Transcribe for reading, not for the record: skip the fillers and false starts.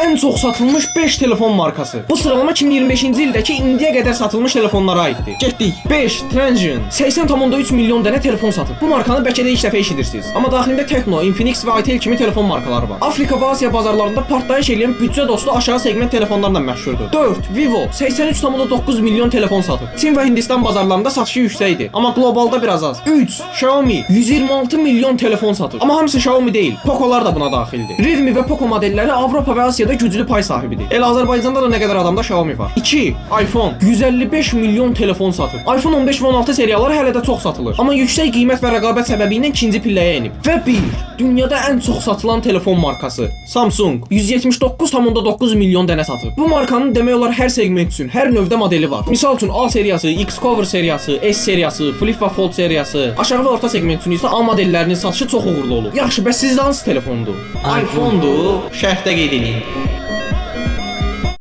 ən çox satılmış 5 telefon markası. Bu sıralama 2025-ci ildəki indiyə qədər satılmış telefonlara aiddir. Getdik. 5. Transsion 80,3 milyon dənə telefon satıb. Bu markanı bəlkə də ilk dəfə eşidirsiniz. Amma daxilində Tecno, Infinix və Itel kimi telefon markaları var. Afrika və Asiya bazarlarında partlayış edən büdcə dostu aşağı segment telefonlarla məşhurdur. 4. Vivo 83,9 milyon telefon satıb. Çin və Hindistan bazarlarında satışı yüksəkdir, amma qlobalda biraz az. 3. Xiaomi 126 milyon telefon satıb. Amma hamısı Xiaomi deyil, Poco'lar da buna daxildir. Redmi və Poco modelləri Avropa və Asiyada güclü pay sahibidir. Azərbaycanda da nə qədər adamda Xiaomi var. 2. iPhone 155 milyon telefon satıb. iPhone 15 və 16 seriyaları hələ də çox satılır. Amma yüksək qiymət və rəqabət səbəbi ilə ikinci pilləyə enib. Və 1. Dünyada ən çox satılan telefon markası Samsung 179,9 milyon dənə satıb. Bu markanın demək olar hər segment üçün, hər növdə modeli var. Misal üçün A seriyası, X-Cover seriyası, S seriyası, Flip və Fold seriyası. Aşağı və orta segment üçün isə A modellərinin satışı çox uğurlu olur. Yaxşı, bəs sizdə hansı telefondur? iPhone-dur. Şərhdə qeyd edin.